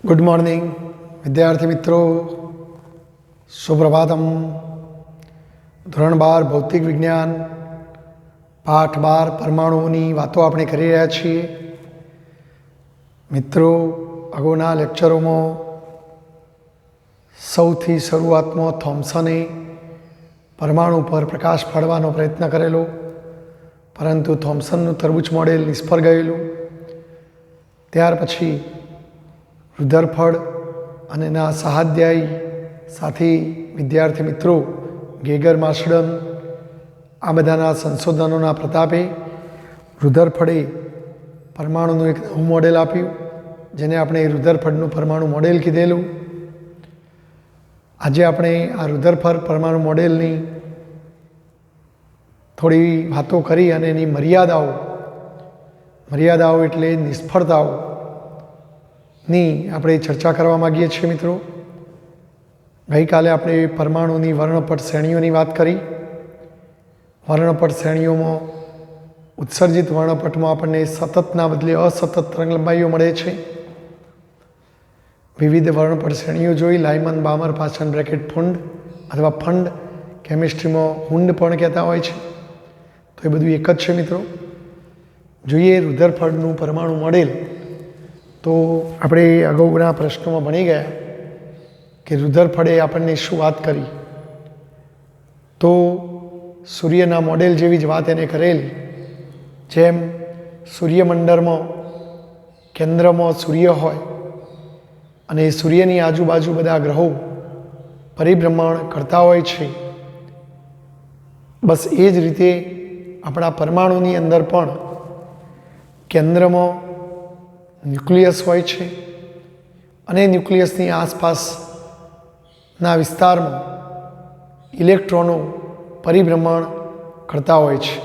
Good morning विद्यार्थी मित्रों, सुप्रभातम। ધોરણ 12 ભૌતિક વિજ્ઞાન પાઠ 12 પરમાણુઓની વાતો આપણે કરી રહ્યા છીએ। મિત્રો, અગાઉના લેક્ચરોમાં સૌથી શરૂઆતમાં થોમ્સને પરમાણુ પર પ્રકાશ પાડવાનો પ્રયત્ન કરેલો, પરંતુ થોમ્સનનું તરબૂચ મોડેલ નિષ્ફળ ગયેલું। ત્યાર પછી રુધરફર્ડ અને એના સહાધ્યાયી સાથી વિદ્યાર્થી મિત્રો ગેગર માર્શડન આ બધાના સંશોધનોના પ્રતાપે રુધરફર્ડે પરમાણુનું એક નવું મોડેલ આપ્યું, જેને આપણે રુધરફર્ડનું પરમાણુ મોડેલ કીધેલું। આજે આપણે આ રુધરફર્ડ પરમાણુ મોડેલની થોડી વાતો કરી અને એની મર્યાદાઓ એટલે નિષ્ફળતાઓ ની આપણે ચર્ચા કરવા માગીએ છીએ। મિત્રો, ગઈકાલે આપણે પરમાણુની વર્ણપટ શ્રેણીઓની વાત કરી। વર્ણપટ શ્રેણીઓમાં ઉત્સર્જિત વર્ણપટમાં આપણને સતતના બદલે અસતત તરંગલંબાઈઓ મળે છે। વિવિધ વર્ણપટ શ્રેણીઓ જોઈ, લાયમન, બામર, પાછળ બ્રેકેટ ફુંડ અથવા ફંડ, કેમિસ્ટ્રીમાં હુંડ પણ કહેતા હોય છે। તો એ બધું એક જ છે। મિત્રો, જોઈએ રુધરફર્ડનું પરમાણુ મોડેલ। તો આપણે અગાઉના પ્રશ્નોમાં ભણી ગયા કે રુધરફર્ડે આપણને શું વાત કરી। તો સૂર્યના મોડેલ જેવી જ વાત એને કરેલી। જેમ સૂર્યમંડળમાં કેન્દ્રમાં સૂર્ય હોય અને સૂર્યની આજુબાજુ બધા ગ્રહો પરિભ્રમણ કરતા હોય છે, બસ એ જ રીતે આપણા પરમાણુની અંદર પણ કેન્દ્રમાં ન્યુક્લિયસ હોય છે અને ન્યુક્લિયસની આસપાસના વિસ્તારમાં ઇલેક્ટ્રોનો પરિભ્રમણ કરતા હોય છે।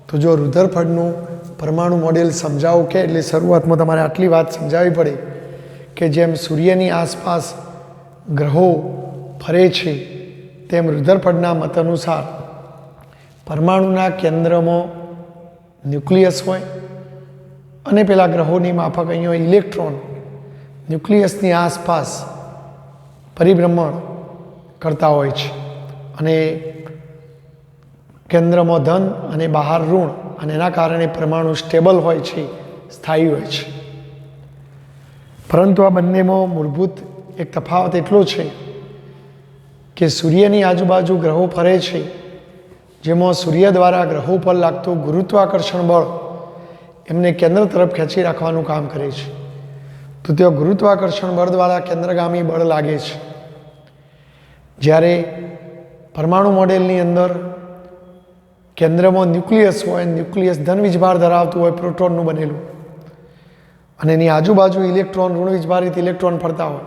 તો જો રુધરફર્ડનું પરમાણુ મોડેલ સમજાવો કે એટલે શરૂઆતમાં તમારે આટલી વાત સમજાવવી પડે કે જેમ સૂર્યની આસપાસ ગ્રહો ફરે છે, તેમ રુધરફર્ડના મત અનુસાર પરમાણુના કેન્દ્રમાં ન્યુક્લિયસ હોય અને પેલા ગ્રહોની માફક અહીંયા ઇલેક્ટ્રોન ન્યુક્લિયસની આસપાસ પરિભ્રમણ કરતા હોય છે અને કેન્દ્રમાં ધન અને બહાર ઋણ, અને એના કારણે પરમાણુ સ્ટેબલ હોય છે, સ્થાયી હોય છે। પરંતુ આ બંનેમાં મૂળભૂત એક તફાવત એટલો છે કે સૂર્યની આજુબાજુ ગ્રહો ફરે છે, જેમાં સૂર્ય દ્વારા ગ્રહો પર લાગતું ગુરુત્વાકર્ષણ બળ એમને કેન્દ્ર તરફ ખેંચી રાખવાનું કામ કરે છે। તો ત્યાં ગુરુત્વાકર્ષણ બળ દ્વારા કેન્દ્રગામી બળ લાગે છે। જ્યારે પરમાણુ મોડેલની અંદર કેન્દ્રમાં ન્યુક્લિયસ હોય, ન્યુક્લિયસ ધન વીજભાર ધરાવતું હોય, પ્રોટોનનું બનેલું, અને એની આજુબાજુ ઇલેક્ટ્રોન ઋણ વીજભારિત ઇલેક્ટ્રોન ફરતા હોય,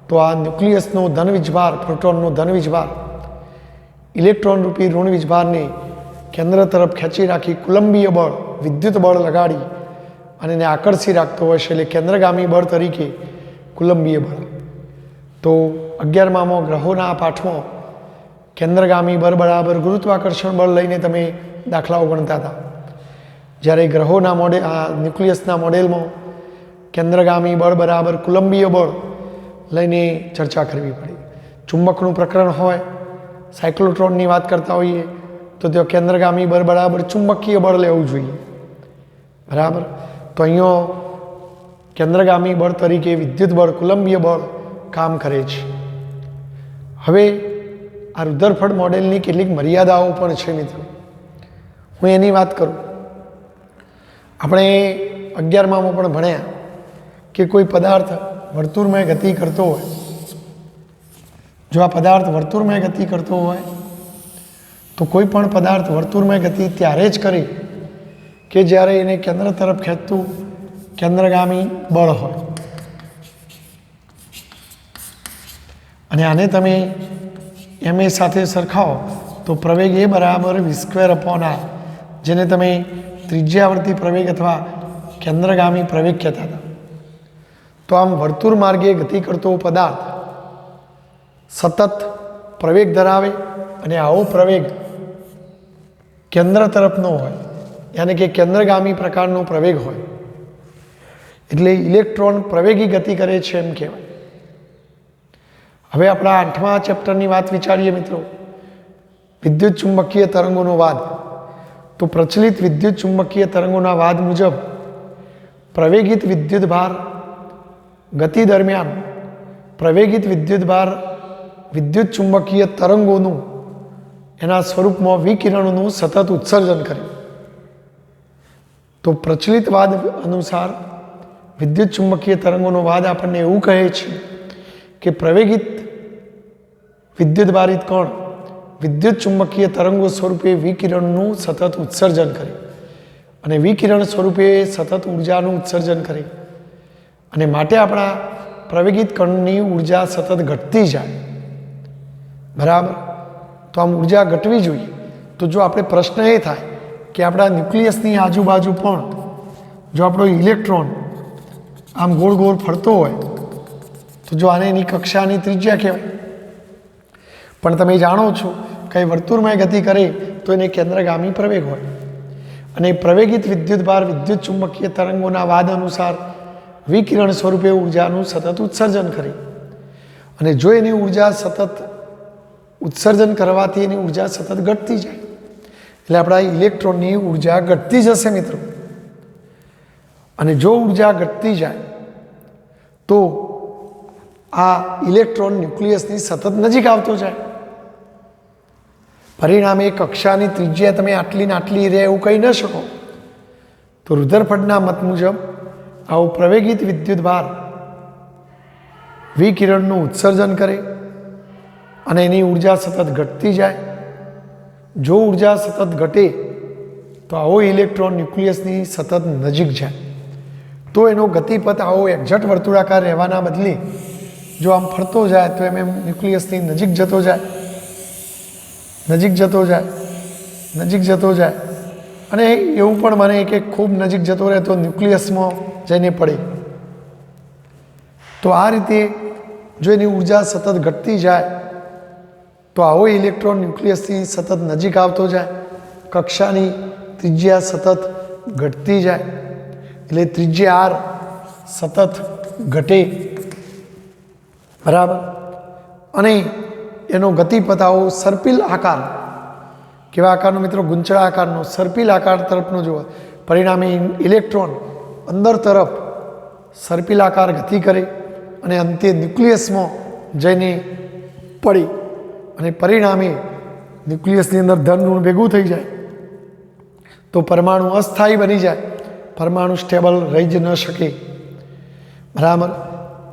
તો આ ન્યુક્લિયસનો ધન વીજભાર, પ્રોટોનનો ધન વીજભાર ઇલેક્ટ્રોન રૂપી ઋણ વીજભારને કેન્દ્ર તરફ ખેંચી રાખી કુલંબીય બળ, વિદ્યુત બળ લગાડી અને એને આકર્ષી રાખતો હોય છે, એટલે કેન્દ્રગામી બળ તરીકે કુલંબીય બળ। તો 11મા ગ્રહોના પાઠમાં કેન્દ્રગામી બળ બરાબર ગુરુત્વાકર્ષણ બળ લઈને તમે દાખલાઓ ગણતા હતા, જ્યારે ગ્રહોના મોડેલ, આ ન્યુક્લિયસના મોડેલમાં કેન્દ્રગામી બળ બરાબર કુલંબીય બળ લઈને ચર્ચા કરવી પડે। ચુંબકનું પ્રકરણ હોય, સાયક્લોટ્રોનની વાત કરતા હોઈએ તો ત્યાં કેન્દ્રગામી બળ બરાબર ચુંબકીય બળ લેવું જોઈએ, બરાબર। તો અહીંયા કેન્દ્રગામી બળ તરીકે વિદ્યુત બળ, કુલંબીય બળ કામ કરે છે। હવે આ રુધરફર્ડ મોડેલની કેટલીક મર્યાદાઓ પણ છે। મિત્રો, હું એની વાત કરું। આપણે 11માં પણ ભણ્યા કે કોઈ પદાર્થ વર્તુળમય ગતિ કરતો હોય, જો આ પદાર્થ વર્તુળમય ગતિ કરતો હોય તો કોઈ પણ પદાર્થ વર્તુળમય ગતિ ત્યારે જ કરે કે જ્યારે એને કેન્દ્ર તરફ ખેંચતું કેન્દ્રગામી બળ હોય। અને આને તમે એમ સાથે સરખાવો તો પ્રવેગ એ બરાબર v²/r, જેને તમે ત્રિજ્યાવર્તી પ્રવેગ અથવા કેન્દ્રગામી પ્રવેગ કહેતા હતા। તો આમ વર્તુળ માર્ગે ગતિ કરતો પદાર્થ સતત પ્રવેગ ધરાવે અને આવો પ્રવેગ કેન્દ્ર તરફનો હોય, યાની કે કેન્દ્રગામી પ્રકારનો પ્રવેગ હોય, એટલે ઇલેક્ટ્રોન પ્રવેગી ગતિ કરે છે એમ કહેવાય. હવે આપણા 8મા ચેપ્ટરની વાત વિચારીએ મિત્રો, વિદ્યુત ચુંબકીય તરંગોનો વાદ. તો પ્રચલિત વિદ્યુત ચુંબકીય તરંગોના વાદ મુજબ પ્રવેગિત વિદ્યુતભાર ગતિ દરમિયાન પ્રવેગિત વિદ્યુતભાર વિદ્યુત ચુંબકીય તરંગોનું એના સ્વરૂપમાં વિકિરણોનું સતત ઉત્સર્જન કરે. તો પ્રચલિત વાદ અનુસાર વિદ્યુત ચુંબકીય તરંગોનો વાદ આપણને એવું કહે છે કે પ્રવેગિત વિદ્યુતભારિત કણ વિદ્યુત ચુંબકીય તરંગો સ્વરૂપે વિકિરણનું સતત ઉત્સર્જન કરે અને વિકિરણ સ્વરૂપે સતત ઉર્જાનું ઉત્સર્જન કરે અને માટે આપણા પ્રવેગિત કણની ઉર્જા સતત ઘટતી જાય. બરાબર. તો આમ ઉર્જા ઘટવી જોઈએ. તો જો આપણે પ્રશ્ન એ થાય કે આપણા ન્યુક્લિયસની આજુબાજુ પણ જો આપણો ઇલેક્ટ્રોન આમ ગોળ ગોળ ફરતો હોય તો જો આને એની કક્ષાની ત્રિજ્યા કહેવાય. પણ તમે જાણો છો કે વર્તુળમય ગતિ કરે તો એને કેન્દ્રગામી પ્રવેગ હોય અને પ્રવેગિત વિદ્યુતભાર વિદ્યુત ચુંબકીય તરંગોના વાદ અનુસાર વિકિરણ સ્વરૂપે ઉર્જાનું સતત ઉત્સર્જન કરે અને જો એની ઉર્જા સતત ઉત્સર્જન કરવાથી એની ઉર્જા સતત ઘટતી જાય એટલે આપણા ઇલેક્ટ્રોનની ઉર્જા ઘટતી જશે મિત્રો. અને જો ઉર્જા ઘટતી જાય તો આ ઇલેક્ટ્રોન ન્યુક્લિયસની સતત નજીક આવતો જાય. પરિણામે કક્ષાની ત્રિજ્યા તમે આટલી ને આટલી રહે એવું કહી ન શકો. તો રુધરફર્ડના મત મુજબ આવું પ્રવેગિત વિદ્યુતભાર વિકિરણનું ઉત્સર્જન કરે અને એની ઉર્જા સતત ઘટતી જાય. જો ઉર્જા સતત ઘટે તો આવો ઇલેક્ટ્રોન ન્યુક્લિયસની સતત નજીક જાય તો એનો ગતિપથ આવો એક્ઝેક્ટ વર્તુળાકાર રહેવાના બદલે જો આમ ફરતો જાય તો એમ ન્યુક્લિયસની નજીક જતો જાય, નજીક જતો જાય, નજીક જતો જાય અને એવું પણ બને કે ખૂબ નજીક જતો રહે તો ન્યુક્લિયસમાં જઈને પડે. તો આ રીતે જો એની ઉર્જા સતત ઘટતી જાય તો આવો ઇલેક્ટ્રોન ન્યુક્લિયસથી સતત નજીક આવતો જાય, કક્ષાની ત્રિજ્યા સતત ઘટતી જાય એટલે ત્રિજ્યા આર સતત ઘટે. બરાબર. અને એનો ગતિપથ આવો સર્પિલ આકાર, કેવા આકારનો મિત્રો? ગુંચળા આકારનો, સર્પિલ આકાર તરફનો જોવા. પરિણામે ઇલેક્ટ્રોન અંદર તરફ સર્પિલ આકાર ગતિ કરે અને અંતે ન્યુક્લિયસમાં જઈને પડે અને પરિણામે ન્યુક્લિયસની અંદર ધન ઋણ ભેગું થઈ જાય તો પરમાણુ અસ્થાયી બની જાય, પરમાણુ સ્ટેબલ રહી જ ન શકે. બરાબર.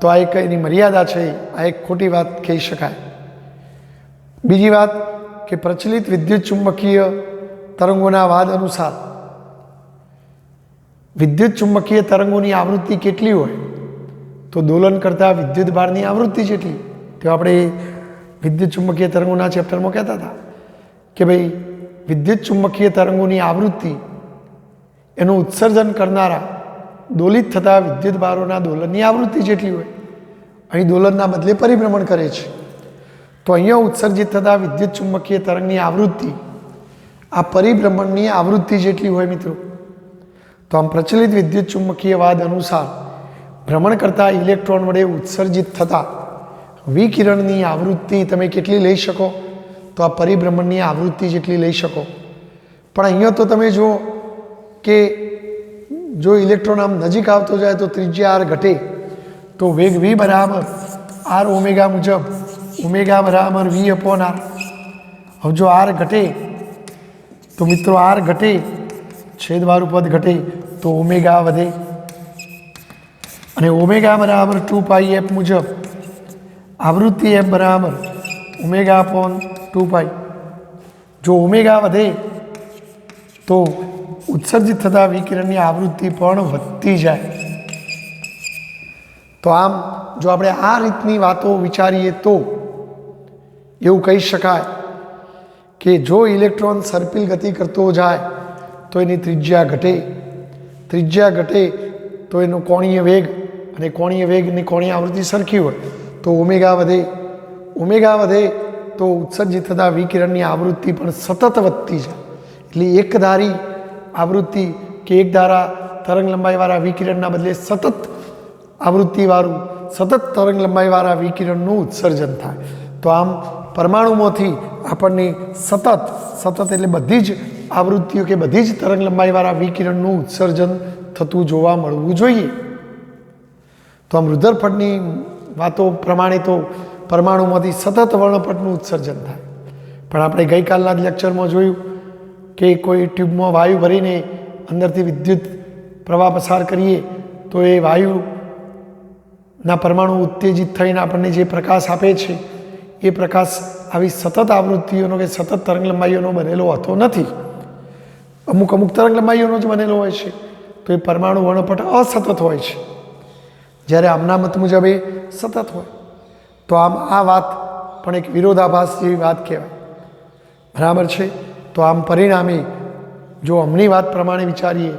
તો આ એક એની મર્યાદા છે, આ એક ખોટી વાત કહી શકાય. બીજી વાત કે પ્રચલિત વિદ્યુત ચુંબકીય તરંગોના વાદ અનુસાર વિદ્યુત ચુંબકીય તરંગોની આવૃત્તિ કેટલી હોય? તો દોલન કરતા વિદ્યુતભારની આવૃત્તિ જેટલી. તો આપણે વિદ્યુત ચુંબકીય તરંગોના ચેપ્ટરમાં કહેતા હતા કે ભાઈ વિદ્યુત ચુંબકીય તરંગોની આવૃત્તિ એનું ઉત્સર્જન કરનારા દોલિત થતા વિદ્યુતભારોના દોલનની આવૃત્તિ જેટલી હોય. અહીં દોલનના બદલે પરિભ્રમણ કરે છે તો અહીંયા ઉત્સર્જિત થતા વિદ્યુત ચુંબકીય તરંગની આવૃત્તિ આ પરિભ્રમણની આવૃત્તિ જેટલી હોય મિત્રો. તો આમ પ્રચલિત વિદ્યુત ચુંબકીય વાદ અનુસાર ભ્રમણ કરતા ઇલેક્ટ્રોન વડે ઉત્સર્જિત થતા વિકિરણની આવૃત્તિ તમે કેટલી લઈ શકો? તો આ પરિભ્રમણની આવૃત્તિ જેટલી લઈ શકો. પણ અહીંયા તો તમે જુઓ કે જો ઇલેક્ટ્રોન આમ નજીક આવતો જાય તો ત્રિજ્યા આર ઘટે તો વેગ v બરાબર આર ઓમેગા મુજબ ઓમેગા બરાબર v અપોન આર. હવે જો આર ઘટે તો મિત્રો આર ઘટે, છેદવાળું પદ ઘટે તો ઓમેગા વધે અને ઓમેગા બરાબર 2 π f મુજબ આવૃત્તિ f બરાબર ઓમેગા અપોન 2 π. જો ઓમેગા વધે તો ઉત્સર્જિત થતા વિકિરણની આવૃત્તિ પણ વધતી જાય. તો આમ જો આપણે આ રીતની વાતો વિચારીએ તો એવું કહી શકાય કે જો ઇલેક્ટ્રોન સર્પિલ ગતિ કરતો જાય તો એની ત્રિજ્યા ઘટે, ત્રિજ્યા ઘટે તો એનો કોણીય વેગ અને કોણીય વેગ અને કોણીય આવૃત્તિ સરખી હોય તો ઓમેગા વધે, ઓમેગા વધે તો ઉત્સર્જિત થતા વિકિરણની આવૃત્તિ પણ સતત વધતી જાય. એટલે એકધારી આવૃત્તિ કે એક ધારા તરંગ લંબાઈવાળા વિકિરણના બદલે સતત આવૃત્તિવાળું સતત તરંગ લંબાઈવાળા વિકિરણનું ઉત્સર્જન થાય. તો આમ પરમાણુમાંથી આપણને સતત એટલે બધી જ આવૃત્તિઓ કે બધી જ તરંગ લંબાઈવાળા વિકિરણનું ઉત્સર્જન થતું જોવા મળવું જોઈએ. તો આમ રુધરફળની વાતો પ્રમાણે તો પરમાણુમાંથી સતત વર્ણપટનું ઉત્સર્જન થાય. પણ આપણે ગઈકાલના જ લેક્ચરમાં જોયું કે કોઈ ટ્યુબમાં વાયુ ભરીને અંદરથી વિદ્યુત પ્રવાહ પસાર કરીએ તો એ વાયુના પરમાણુ ઉત્તેજિત થઈને આપણને જે પ્રકાશ આપે છે એ પ્રકાશ આવી સતત આવૃત્તિઓનો કે સતત તરંગ લંબાઈઓનો બનેલો હોતો નથી. અમુક તરંગ લંબાઈઓનો જ બનેલો હોય છે. તો એ પરમાણુ વર્ણપટ અસતત હોય છે, જ્યારે આમના મત મુજબ એ સતત હોય. તો આમ આ વાત પણ એક વિરોધાભાસ જેવી વાત કહેવાય. બરાબર છે. તો આમ પરિણામે જો અમની વાત પ્રમાણે વિચારીએ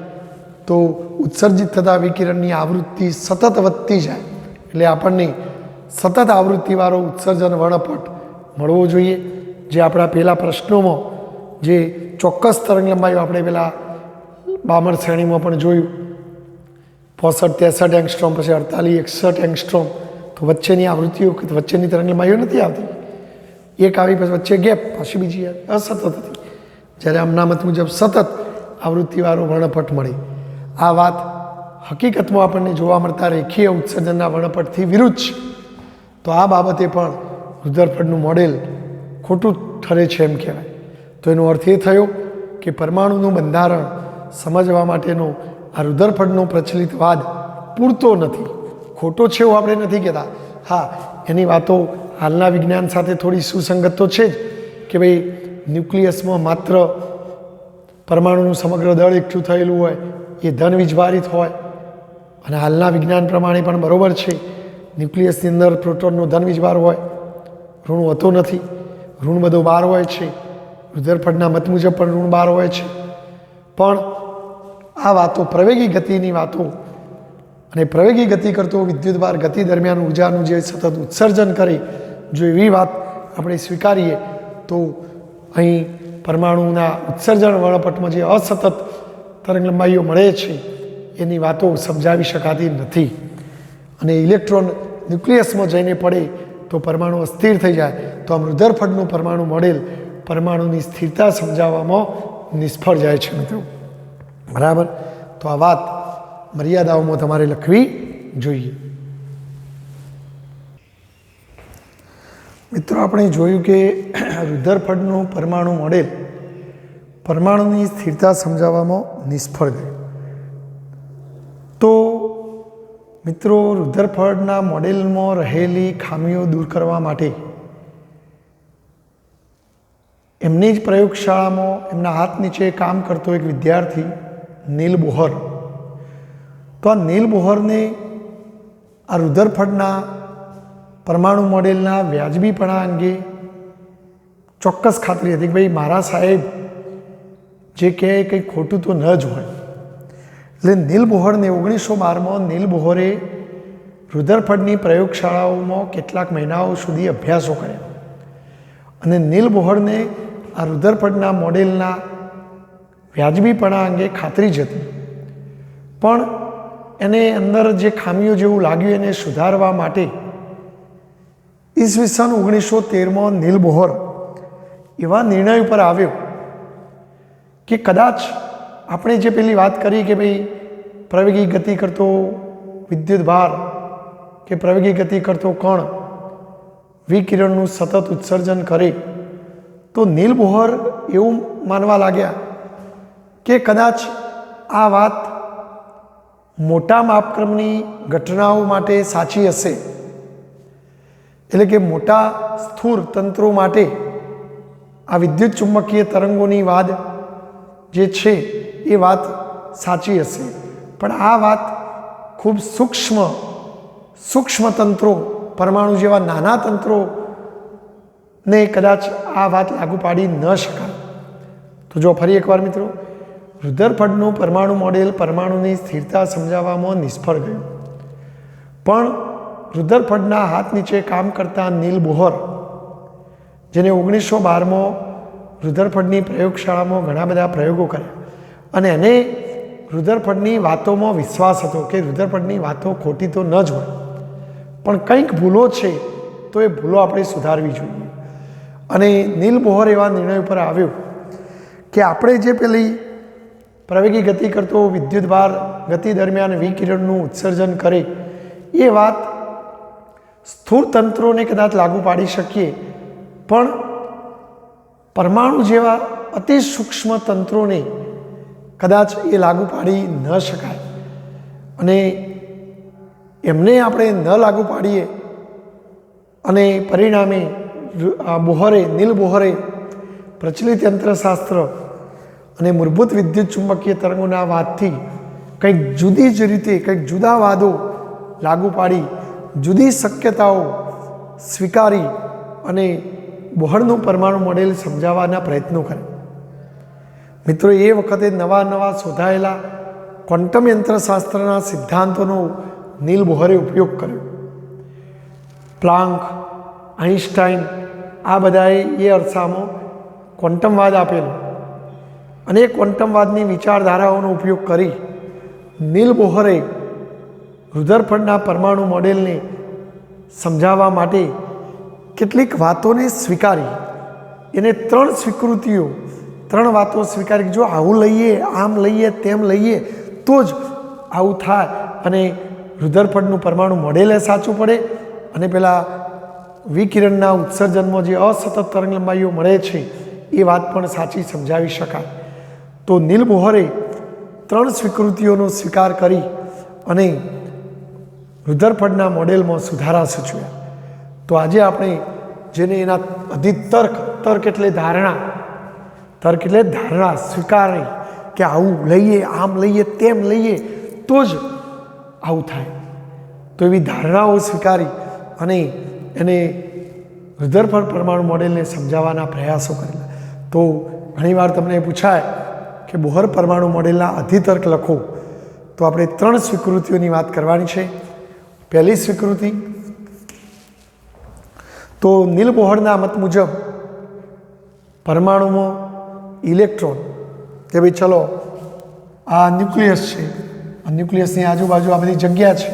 તો ઉત્સર્જિત થતા વિકિરણની આવૃત્તિ સતત વધતી જાય, એટલે આપણને સતત આવૃત્તિવાળો ઉત્સર્જન વર્ણપટ મળવો જોઈએ. જે આપણા પહેલા પ્રશ્નોમાં જે ચોક્કસ તરંગ લંબાઈઓ આપણે પેલા 52 શ્રેણીમાં પણ જોયું, 65-63 એંગસ્ટ્રોમ, પછી 48-61 એંગસ્ટ્રોમ, તો વચ્ચેની આવૃત્તિઓ વચ્ચેની તરંગ લંબાઈઓ નથી આવતી. એક આવી પછી વચ્ચે ગેપ, પછી બીજી અસતત હતી. જ્યારે આમના મત મુજબ સતત આવૃત્તિવાળો વર્ણપટ મળે. આ વાત હકીકતમાં આપણને જોવા મળતા રેખીય ઉત્સર્જનના વર્ણપટથી વિરુદ્ધ છે. તો આ બાબતે પણ રુધરફળનું મોડેલ ખોટું ઠરે છે એમ કહેવાય. તો એનો અર્થ એ થયો કે પરમાણુનું બંધારણ સમજવા માટેનો આ રુધરફળનો પ્રચલિત વાદ પૂરતો નથી. ખોટો છે એવું આપણે નથી કહેતા. હા, એની વાતો હાલના વિજ્ઞાન સાથે થોડી સુસંગત તો છે જ કે ભાઈ ન્યુક્લિયસમાં માત્ર પરમાણુનું સમગ્ર દળ એકઠું થયેલું હોય, એ ધન વીજભારિત હોય. અને હાલના વિજ્ઞાન પ્રમાણે પણ બરાબર છે, ન્યુક્લિયસની અંદર પ્રોટોનનો ધન વીજભાર હોય, ઋણ હોતો નથી. ઋણ બધો બહાર હોય છે. રુધરફળના મત મુજબ પણ ઋણ બહાર હોય છે. પણ આ વાતો પ્રવેગી ગતિની વાતો અને પ્રવેગી ગતિ કરતો વિદ્યુતભાર ગતિ દરમિયાન ઉર્જાનું જે સતત ઉત્સર્જન કરે, જો એવી વાત આપણે સ્વીકારીએ તો અહીં પરમાણુના ઉત્સર્જન વર્ણપટમાં જે અસતત તરંગ લંબાઈઓ મળે છે એની વાતો સમજાવી શકાતી નથી. અને ઇલેક્ટ્રોન ન્યુક્લિયસમાં જઈને પડે તો પરમાણુ અસ્થિર થઈ જાય. તો આમ રુધરફળનું પરમાણુ મોડેલ પરમાણુની સ્થિરતા સમજાવવામાં નિષ્ફળ જાય છે મિત્રો. બરાબર. તો આ વાત મર્યાદાઓમાં તમારે લખવી જોઈએ. મિત્રો, આપણે જોયું કે રુધરફળનું પરમાણુ મોડેલ પરમાણુની સ્થિરતા સમજાવવામાં નિષ્ફળ ગયું. તો મિત્રો, રુધરફળના મોડેલમાં રહેલી ખામીઓ દૂર કરવા માટે એમની જ પ્રયોગશાળામાં એમના હાથ નીચે કામ કરતો એક વિદ્યાર્થી નીલ બોહર, તો આ નીલ બોહરને આ રુધરફળના પરમાણુ મોડેલના વ્યાજબીપણા અંગે ચોક્કસ ખાતરી હતી કે ભાઈ મારા સાહેબ જે કહે કંઈ ખોટું તો ન જ હોય. એટલે નીલ બોહરને 1912માં નીલ બોહરે રુધરફળની પ્રયોગશાળાઓમાં કેટલાક મહિનાઓ સુધી અભ્યાસો કર્યા. અને નીલ બોહરને આ રુધરફળના મોડેલના વ્યાજબીપણા અંગે ખાતરી જ હતી. પણ એને અંદર જે ખામીઓ જેવું લાગ્યું એને સુધારવા માટે ઈસવીસન 1913માં નીલ બોહર એવા નિર્ણય ઉપર આવ્યો કે કદાચ આપણે જે પેલી વાત કરી કે ભાઈ પ્રવેગી ગતિ કરતો વિદ્યુતભાર કે પ્રવેગી ગતિ કરતો કણ વિકિરણનું સતત ઉત્સર્જન કરે, તો નીલ બોહર એવું માનવા લાગ્યા કે કદાચ આ વાત મોટા માપક્રમની ઘટનાઓ માટે સાચી હશે. એટલે કે મોટા સ્થૂળ તંત્રો માટે આ વિદ્યુત ચુંબકીય તરંગોની વાત જે છે એ વાત સાચી હશે. પણ આ વાત ખૂબ સૂક્ષ્મ તંત્રો, પરમાણુ જેવા નાના તંત્રોને કદાચ આ વાત લાગુ પાડી ન શકાય. તો જો ફરી એકવાર મિત્રો, રુધરફળનું પરમાણુ મોડેલ પરમાણુની સ્થિરતા સમજાવવામાં નિષ્ફળ ગયું. પણ રુધરફળના હાથ નીચે કામ કરતા નીલ બોહર, જેને 1912માં રુધરફળની પ્રયોગશાળામાં ઘણા બધા પ્રયોગો કર્યા અને એને રુદરફળની વાતોમાં વિશ્વાસ હતો કે રુદરફળની વાતો ખોટી તો ન જ હોય, પણ કંઈક ભૂલો છે તો એ ભૂલો આપણે સુધારવી જોઈએ. અને નીલ બોહર એવા નિર્ણય ઉપર આવ્યો કે આપણે જે પેલી પ્રવેગી ગતિ કરતો વિદ્યુતભાર ગતિ દરમિયાન વિકિરણનું ઉત્સર્જન કરે એ વાત સ્થૂળ તંત્રોને કદાચ લાગુ પાડી શકીએ, પણ પરમાણુ જેવા અતિ સૂક્ષ્મ તંત્રોને કદાચ એ લાગુ પાડી ન શકાય. અને એમને આપણે ન લાગુ પાડીએ અને પરિણામે નીલ બોહરે પ્રચલિત યંત્રશાસ્ત્ર અને મૂળભૂત વિદ્યુત ચુંબકીય તરંગોના વાદથી કંઈક જુદી જ રીતે કંઈક જુદા વાદો લાગુ પાડી જુદી શક્યતાઓ સ્વીકારી અને બોહરનું પરમાણુ મોડેલ સમજાવવાના પ્રયત્નો કરે. મિત્રો, એ વખતે નવા નવા શોધાયેલા ક્વોન્ટમ યંત્રશાસ્ત્રના સિદ્ધાંતોનો નીલ બોહરે ઉપયોગ કર્યો. પ્લાન્ક, આઇન્સ્ટાઈન આ બધાએ એ અરસામાં ક્વોન્ટમવાદ આપેલો અને એ ક્વોન્ટમવાદની વિચારધારાઓનો ઉપયોગ કરી નીલ બોહરે રુધરફર્ડના પરમાણુ મોડેલને સમજાવવા માટે કેટલીક વાતોને સ્વીકારી. એને ત્રણ વાતો સ્વીકારી. જો આવું લઈએ, આમ લઈએ, તેમ લઈએ તો જ આવું થાય અને રુધરફર્ડનું પરમાણુ મોડેલ સાચું પડે અને પેલા વિકિરણના ઉત્સર્જનમાં જે અસતત તરંગ લંબાઈઓ મળે છે એ વાત પણ સાચી સમજાવી શકાય. તો નીલ બોહરે 3 સ્વીકૃતિઓનો સ્વીકાર કરી અને રુધરફર્ડના મોડેલમાં સુધારા સૂચવ્યા. તો આજે આપણે જેને એના તર્ક એટલે ધારણા સ્વીકારી કે આવું લઈએ, આમ લઈએ, તેમ લઈએ તો જ આવું થાય. તો એવી ધારણાઓ સ્વીકારી અને એને રુધરફર્ડ પરમાણુ મોડેલને સમજાવવાના પ્રયાસો કરેલા. તો ઘણીવાર તમને પૂછાય કે બોહર પરમાણુ મોડેલના અધિતર્ક લખો, તો આપણે 3 સ્વીકૃતિઓની વાત કરવાની છે. પહેલી સ્વીકૃતિ, તો નીલ બોહરના મત મુજબ પરમાણુમાં ઇલેક્ટ્રોન, કે ભાઈ ચલો આ ન્યુક્લિયસ છે, આ ન્યુક્લિયસની આજુબાજુ આ બધી જગ્યા છે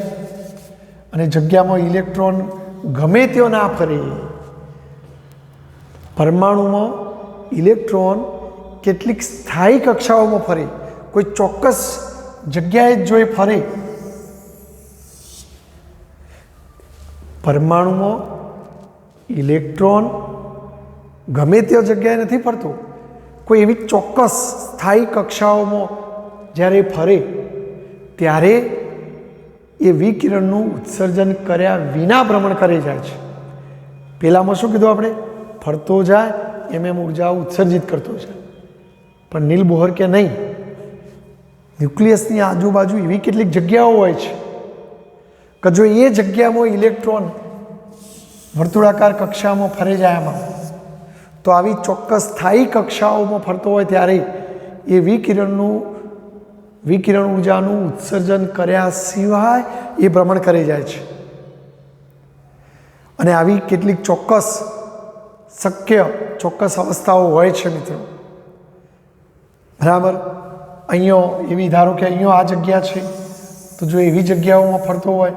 અને જગ્યામાં ઇલેક્ટ્રોન ગમે તેઓ ના ફરે. પરમાણુમાં ઇલેક્ટ્રોન કેટલીક સ્થાયી કક્ષાઓમાં ફરે, કોઈ ચોક્કસ જગ્યાએ જો એ ફરે. પરમાણુમાં ઇલેક્ટ્રોન ગમે તે જગ્યાએ નથી ફરતો, કોઈ એવી ચોક્કસ સ્થાયી કક્ષાઓમાં જ્યારે ફરે ત્યારે એ વિકિરણનું ઉત્સર્જન કર્યા વિના ભ્રમણ કરી જાય છે. પહેલાંમાં શું કીધું આપણે? ફરતો જાય એમ ઉર્જાઓ ઉત્સર્જિત કરતો જાય. પણ નીલ બોહર કે નહીં, ન્યુક્લિયસની આજુબાજુ એવી કેટલીક જગ્યાઓ હોય છે કે જો એ જગ્યામાં ઇલેક્ટ્રોન વર્તુળાકાર કક્ષામાં ફરે જાય આમાં, તો આવી ચોક્કસ સ્થાયી કક્ષાઓમાં ફરતો હોય ત્યારે એ વિકિરણ ઉર્જાનું ઉત્સર્જન કર્યા સિવાય એ ભ્રમણ કરી જાય છે. અને આવી કેટલીક ચોક્કસ અવસ્થાઓ હોય છે મિત્રો. બરાબર, અહીંયા એવી ધારો કે અહીંયા આ જગ્યા છે, તો જો એવી જગ્યાઓમાં ફરતો હોય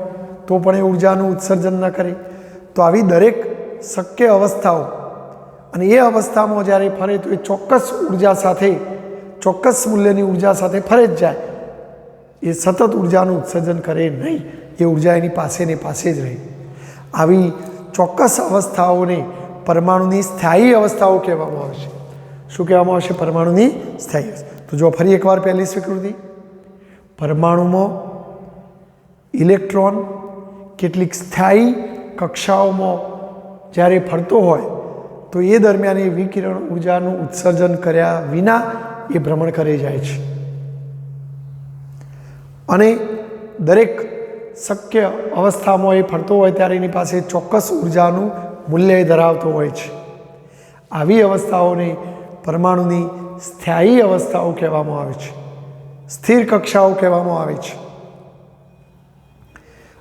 તો પણ એ ઉર્જાનું ઉત્સર્જન ન કરે. તો આવી દરેક શક્ય અવસ્થાઓ, અને એ અવસ્થામાં જ્યારે ફરે તો એ ચોક્કસ ઉર્જા સાથે, ચોક્કસ મૂલ્યની ઉર્જા સાથે ફરે જ જાય. એ સતત ઉર્જાનું ઉત્સર્જન કરે નહીં, એ ઉર્જા એની પાસે જ રહે. આવી ચોક્કસ અવસ્થાઓને પરમાણુની સ્થાયી અવસ્થાઓ કહેવામાં આવે છે. શું કહેવામાં આવશે? પરમાણુની સ્થાયી અવસ્થા. તો જો ફરી એકવાર પહેલી સ્વીકૃતિ, પરમાણુમાં ઇલેક્ટ્રોન કેટલીક સ્થાયી કક્ષાઓમાં જ્યારે ફરતો હોય તો એ દરમિયાન એ વિકિરણ ઉર્જાનું ઉત્સર્જન કર્યા વિના એ ભ્રમણ કરી જાય છે. અને દરેક શક્ય અવસ્થામાં એ ફરતો હોય ત્યારે એની પાસે ચોક્કસ ઉર્જાનું મૂલ્ય ધરાવતો હોય છે. આવી અવસ્થાઓને પરમાણુની સ્થાયી અવસ્થાઓ કહેવામાં આવે છે, સ્થિર કક્ષાઓ કહેવામાં આવે છે.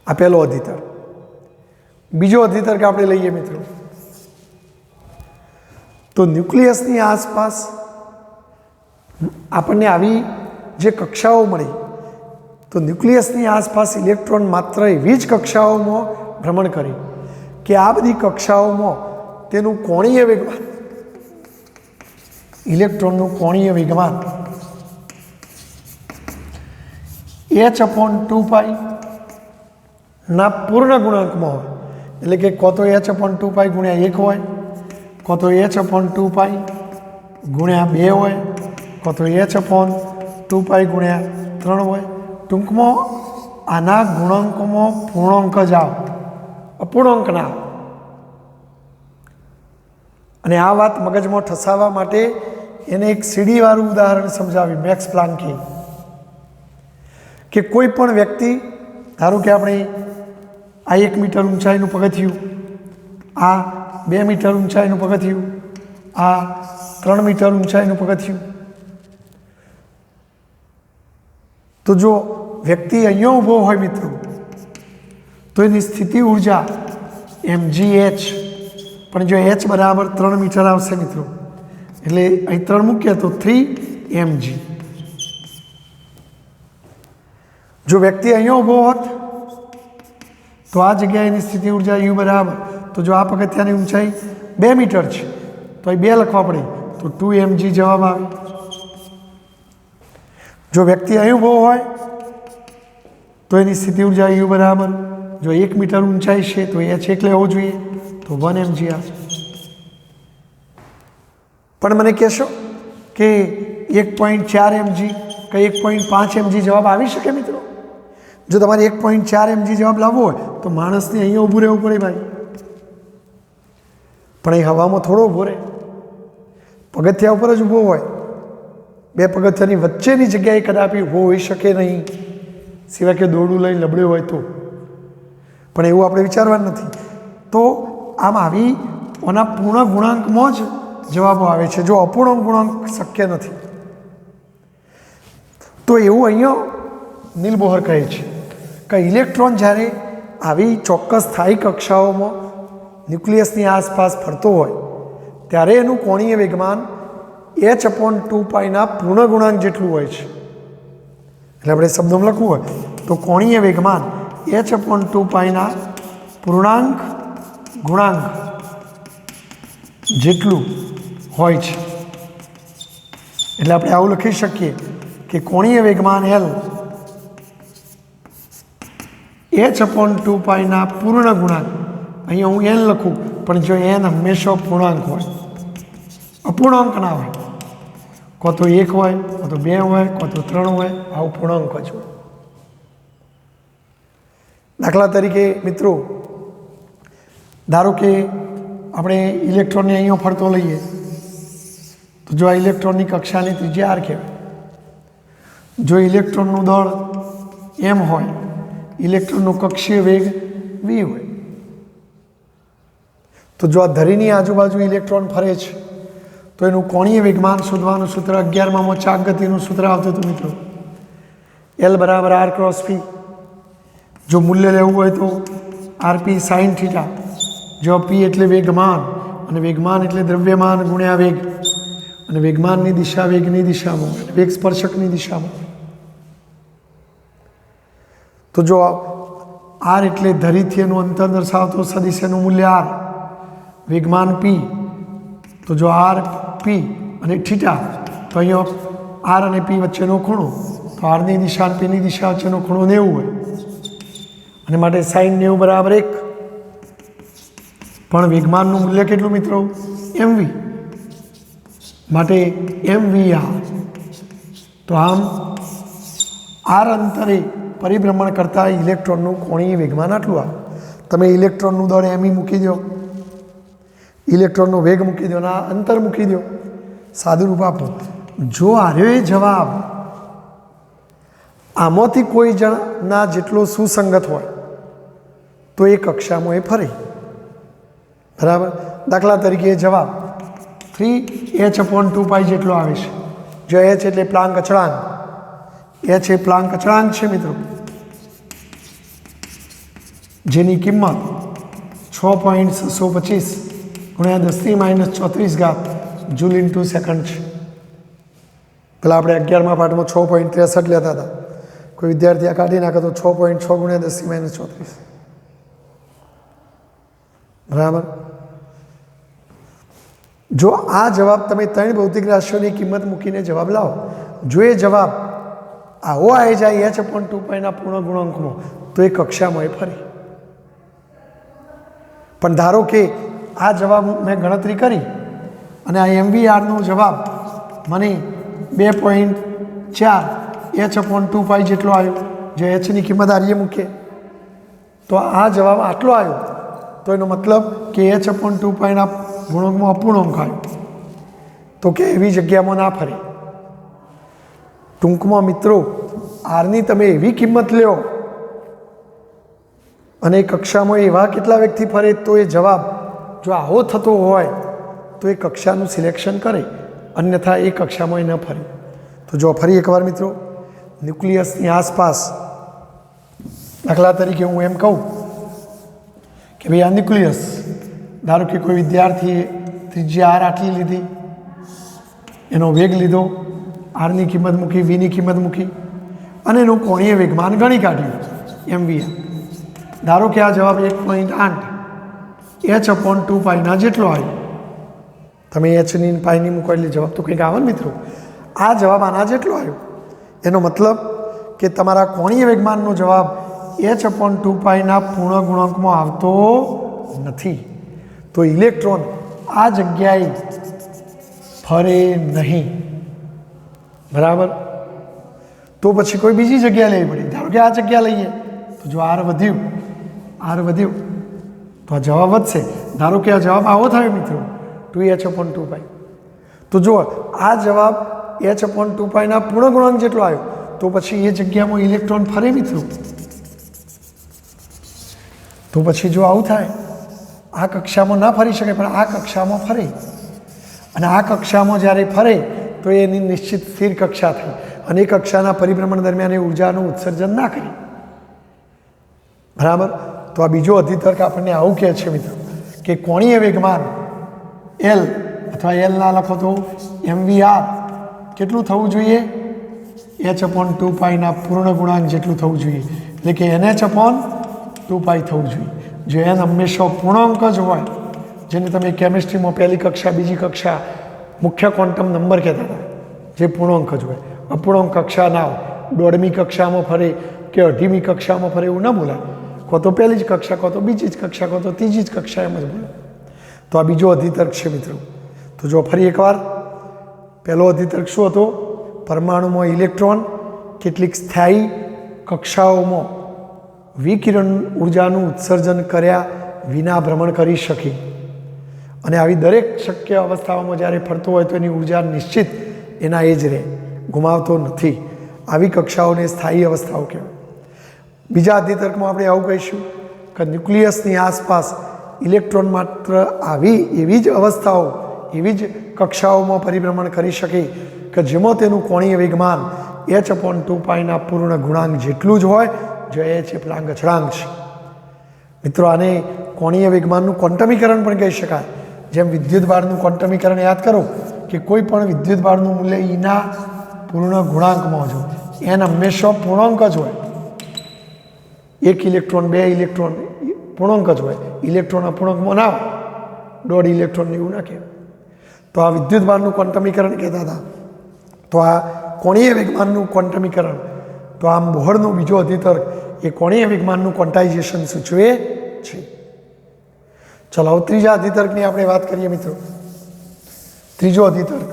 આ પહેલો અધિતર્ક. બીજો અધિતર્ક આપણે લઈએ મિત્રો, તો ન્યુક્લિયસની આસપાસ આપણને આવી જે કક્ષાઓ મળી, તો ન્યુક્લિયસની આસપાસ ઇલેક્ટ્રોન માત્ર એવી જ કક્ષાઓમાં ભ્રમણ કરી કે આ બધી કક્ષાઓમાં તેનું કોણીય વેગમાન, ઇલેક્ટ્રોનનું કોણીય વેગમાન h/2π ના પૂર્ણ ગુણાંકમાં હોય. એટલે કે કો તો h/2π ગુણ્યા 1 હોય, કો તો h/2π ગુણ્યા 2 હોય, કો તો h/2π ગુણ્યા 3 હોય. ટૂંકમાં આના ગુણાંકોમાં પૂર્ણાંક જ આવે, અપૂર્ણાંક ના આવે. અને આ વાત મગજમાં ઠસાવવા માટે એને એક સીડીવાળું ઉદાહરણ સમજાવ્યું મેક્સ પ્લાન્કે, કે કોઈ પણ વ્યક્તિ, ધારો કે આપણે આ 1 મીટર ઊંચાઈનું પગથિયું, આ 2 મીટર ઊંચાઈનું પગથિયું, આ 3 મીટર ઊંચાઈનું પગથિયું, તો જો વ્યક્તિ અહીંયા ઊભો હોય મિત્રો, તો એની સ્થિતિ ઉર્જા mgh, પણ જો h બરાબર 3 મીટર આવશે મિત્રો, એટલે અહીં 3 મૂકીએ તો 3 mg. જો વ્યક્તિ અહીંયા ઊભો હોત તો આ જગ્યાએ એની સ્થિતિ ઉર્જા u બરાબર, તો જો આ પગથિયાની ઊંચાઈ 2 મીટર છે તો અહીં 2 લખવા પડે, તો 2 mg જવાબ આવે. જો વ્યક્તિ અહીં ઊભો હોય તો એની સ્થિતિ ઉર્જા u બરાબર, જો 1 મીટર ઊંચાઈ છે તો h એટલે હોવું જોઈએ, તો 1 mg આવે. પણ મને કહેશો કે 1.4 mg કે 1.5 mg જવાબ આવી શકે મિત્રો? જો તમારે 1.4 mg જવાબ લાવવો હોય તો માણસને અહીંયા ઊભું રહેવું પડે ભાઈ. પણ એ હવામાં થોડો ઊભો રહે, પગથિયા ઉપર જ ઊભો હોય, 2 પગથિયાની વચ્ચેની જગ્યાએ કદાપી ઊભો હોઈ શકે નહીં, સિવાય કે દોરડું લઈને લબડ્યો હોય તો. પણ એવું આપણે વિચારવાનું નથી. તો આમ આવી ઓના પૂર્ણ ગુણાંકમાં જ જવાબો આવે છે, જો અપૂર્ણાંક ગુણાંક શક્ય નથી. તો એવું અહીંયા નીલ બોહર કહે છે કે ઇલેક્ટ્રોન જ્યારે આવી ચોક્કસ સ્થાયી કક્ષાઓમાં ન્યુક્લિયસની આસપાસ ફરતો હોય ત્યારે એનું કોણીય વેગમાન h/2π ના પૂર્ણ ગુણાંક જેટલું હોય છે. એટલે આપણે શબ્દોમાં લખવું હોય તો કોણીય વેગમાન h/2π ના પૂર્ણાંક ગુણાંક જેટલું હોય છે. એટલે આપણે આવું લખી શકીએ કે કોણીય વેગમાન L h/2π ના પૂર્ણ ગુણાંક, અહીંયા હું n લખું પણ જો n હંમેશા પૂર્ણાંક હોય, અપૂર્ણાંક ના હોય. કો તો 1 હોય, કો તો 2 હોય, કો તો 3 હોય, આવું પૂર્ણાંક જ હોય. દાખલા તરીકે મિત્રો, ધારો કે આપણે ઇલેક્ટ્રોનને અહીંયા ફરતો લઈએ તો જો આ ઇલેક્ટ્રોનની કક્ષાની ત્રિજ્યા r કહેવાય. જો ઇલેક્ટ્રોનનું દળ m હોય, ઇલેક્ટ્રોનનો કક્ષીય વેગ v હોય, તો જો આ ધરીની આજુબાજુ ઇલેક્ટ્રોન ફરે છે તો એનું કોણીય વેગમાન શોધવાનું સૂત્ર 11માં ચાક ગતિનું સૂત્ર આવતું હતું મિત્રો, L બરાબર r ક્રોસ p. જો મૂલ્ય લેવું હોય તો rp sin θ, જો p એટલે વેગમાન અને વેગમાન એટલે દ્રવ્યમાન ગુણ્યા વેગ, અને વેગમાનની દિશા વેગની દિશામાં, વેગ સ્પર્શકની દિશામાં. તો જો r એટલે ધરીથી એનું અંતર દર્શાવતો સદિશ, એનું મૂલ્ય r, વેગમાન p, તો જો r p અને θ, તો અહીંયા r અને p વચ્ચેનો ખૂણો, તો r ની દિશા અને p ની દિશા વચ્ચેનો ખૂણો 90 હોય, અને માટે sin 90 બરાબર 1. પણ વેગમાનનું મૂલ્ય કેટલું મિત્રો? mv, માટે mvr. તો આમ r અંતરે પરિભ્રમણ કરતા ઇલેક્ટ્રોનનું કોણીય વેગમાન આટલું આવે. તમે ઇલેક્ટ્રોનનું દળ m મૂકી દો, ઇલેક્ટ્રોનનો વેગ મૂકી દો, ના અંતર મૂકી દો, સાદું રૂપ આપો. જો આર્યો જવાબ આમાંથી કોઈ જણના જેટલો સુસંગત હોય તો એ કક્ષામાં એ ફરે, બરાબર. દાખલા તરીકે જવાબ 3h/2π જેટલો આવે છે. જો h એટલે પ્લાન્ક અચળાંક, h એ પ્લાન્ક અચળાંક છે મિત્રો, જેની કિંમત 6.625 × 10⁻³ જૂલ ઇન્ટુ સેકન્ડ છે. પેલા આપણે 11મા પાઠમાં 6.63 લેતા હતા. કોઈ વિદ્યાર્થી આ કાઢી નાખે તો 6.6 × 10⁻34. બરાબર. જો આ જવાબ તમે 3 ભૌતિક રાશિઓની કિંમત મૂકીને જવાબ લાવો, જો એ જવાબ આવો આવી જાય h/2πના પૂર્ણ ગુણાંકમાં, તો એ કક્ષામાં એ ફરે. પણ ધારો કે આ જવાબ મેં ગણતરી કરી અને આ MVRનો જવાબ મને 2.4 h/2π જેટલો આવ્યો. જો hની કિંમત આરીએ મૂકીએ તો આ જવાબ આટલો આવ્યો, તો એનો મતલબ કે h/2πના ગુણાંકમાં અપૂર્ણાંક આવ્યો, તો કે એવી જગ્યામાં ના ફરે. ટૂંકમાં મિત્રો, આરની તમે એવી કિંમત લ્યો અને કક્ષામાં એવા કેટલા વ્યક્તિ ફરે, તો એ જવાબ જો આવો થતો હોય તો એ કક્ષાનું સિલેક્શન કરે, અન્યથા એ કક્ષામાં એ ન ફરે. તો જો ફરી એકવાર મિત્રો, ન્યુક્લિયસની આસપાસ દાખલા તરીકે હું એમ કહું કે ભાઈ આ ન્યુક્લિયસ, ધારો કે કોઈ વિદ્યાર્થીએ ત્રિજ્યા r આટલી લીધી, એનો વેગ લીધો, આરની કિંમત મૂકી, વીની કિંમત મૂકી અને એનું કોણીય વેગમાન ગણી કાઢ્યું MVR. ધારો કે આ જવાબ 1.8 h/2πના જેટલો આવ્યો. તમે hની પાઈની મૂકો એટલે જવાબ તો કંઈક આવે ને મિત્રો. આ જવાબ આના જેટલો આવ્યો, એનો મતલબ કે તમારા કોણીય વેગમાનનો જવાબ h/2πના પૂર્ણ ગુણાંકમાં આવતો નથી. તો ઇલેક્ટ્રોન આ જગ્યાએ ફરે નહીં. બરાબર. તો પછી કોઈ બીજી જગ્યા લેવી પડી. ધારો કે આ જગ્યા લઈએ તો જો r વધ્યું તો આ જવાબ વધશે. ધારો કે આ જવાબ આવો થાય મિત્રો, 2h/2π. તો જો આ જવાબ h/2πના પૂર્ણ ગુણાંક જેટલો આવ્યો, તો પછી એ જગ્યામાં ઇલેક્ટ્રોન ફરે મિત્રો. તો પછી જો આવું થાય, આ કક્ષામાં ના ફરી શકે પણ આ કક્ષામાં ફરે, અને આ કક્ષામાં જ્યારે ફરે તો એની નિશ્ચિત સ્થિર કક્ષા થઈ અને એ કક્ષાના પરિભ્રમણ દરમિયાન એ ઉર્જાનું ઉત્સર્જન ના કરી. બરાબર. તો આ બીજો અધિતર્ક આપણને આવું કહે છે મિત્રો કે કોણીય વેગમાન L અથવા L ના લખો તો MVR કેટલું થવું જોઈએ? h/2πના પૂર્ણ ગુણાંક જેટલું થવું જોઈએ, એટલે કે NH/2π થવું જોઈએ. જો n હંમેશા પૂર્ણાંક જ હોય, જેને તમે કેમિસ્ટ્રીમાં પહેલી કક્ષા બીજી કક્ષા મુખ્ય ક્વોન્ટમ નંબર કહેતા હતા, જે પૂર્ણાંક જ હોય, અપૂર્ણાંક કક્ષા ના હોય, 1/2મી કક્ષામાં ફરે કે 1/2મી કક્ષામાં ફરે એવું ન બોલાય. કો તો પહેલી જ કક્ષા, કો તો બીજી જ કક્ષા, કો તો ત્રીજી જ કક્ષા, એમ જ બોલે. તો આ બીજો અધિતર્ક છે મિત્રો. તો જો ફરી એકવાર, પહેલો અધિતર્ક શું હતો? પરમાણુમાં ઇલેક્ટ્રોન કેટલીક સ્થાયી કક્ષાઓમાં વિકિરણ ઉર્જાનું ઉત્સર્જન કર્યા વિના ભ્રમણ કરી શકે, અને આવી દરેક શક્ય અવસ્થાઓમાં જ્યારે ફરતો હોય તો એની ઉર્જા નિશ્ચિત એના એ જ રહે, ગુમાવતો નથી. આવી કક્ષાઓને સ્થાયી અવસ્થાઓ કહેવાય. બીજા અધિતર્કમાં આપણે આવું કહીશું કે ન્યુક્લિયસની આસપાસ ઇલેક્ટ્રોન માત્ર એવી જ અવસ્થાઓ, એવી જ કક્ષાઓમાં પરિભ્રમણ કરી શકે કે જેમાં તેનું કોણીય વેગમાન h/2πના પૂર્ણ ગુણાંક જેટલું જ હોય, જો એ છે પ્લાન્ક અચળાંક છે. મિત્રો, આને કોણીય વેગમાનનું ક્વોન્ટમીકરણ પણ કહી શકાય. જેમ વિદ્યુતભારનું ક્વોન્ટમીકરણ યાદ કરો કે કોઈ પણ વિદ્યુતભારનું મૂલ્ય ઈના પૂર્ણ ગુણાંકમાં જો n હંમેશા પૂર્ણાંક જ હોય. 1 ઇલેક્ટ્રોન 2 ઇલેક્ટ્રોન પૂર્ણાંક જ હોય, ઇલેક્ટ્રોન અપૂર્ણાંકમાં ના હોય, 1.5 ઇલેક્ટ્રોન એવું ના કહેવાય. તો આ વિદ્યુતભારનું ક્વોન્ટમીકરણ કહેતા હતા. તો આ કોણીય વેગમાનનું ક્વોન્ટમીકરણ, તો આમ બોહરનો બીજો અધિતર્ક એ કોણીય વેગમાનનું ક્વોન્ટાઇઝેશન સૂચવે છે. ચલો હવે ત્રીજા અધિતર્કની આપણે વાત કરીએ મિત્રો. ત્રીજો અધિતર્ક,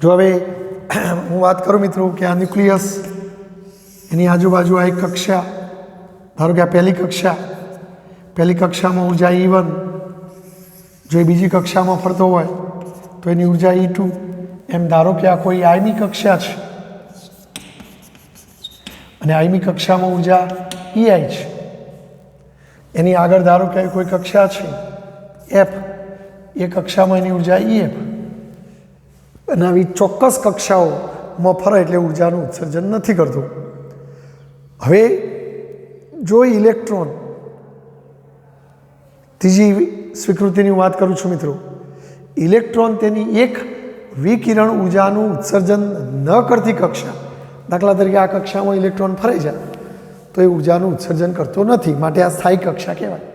જો હવે હું વાત કરું મિત્રો કે આ ન્યુક્લિયસ, એની આજુબાજુ આ એક કક્ષા, ધારો કે આ પહેલી કક્ષામાં ઉર્જા E1, જો એ બીજી કક્ષામાં ફરતો હોય તો એની ઉર્જા E2. એમ ધારો કે આ કોઈ આઈમી કક્ષા છે અને આઈમી કક્ષામાં ઉર્જા EI છે. એની આગળ ધારો કે કોઈ કક્ષા છે F, એ કક્ષામાં એની ઉર્જા EF. અને આવી ચોક્કસ કક્ષાઓમાં ફરે એટલે ઉર્જાનું ઉત્સર્જન નથી કરતું. હવે જો ઇલેક્ટ્રોન, ત્રીજી સ્વીકૃતિની વાત કરું છું મિત્રો, ઇલેક્ટ્રોન તેની એક વિકિરણ ઉર્જાનું ઉત્સર્જન ન કરતી કક્ષા, દાખલા તરીકે આ કક્ષામાં ઇલેક્ટ્રોન ફરે છે તો એ ઉર્જાનું ઉત્સર્જન કરતો નથી, માટે આ સ્થાયી કક્ષા કહેવાય.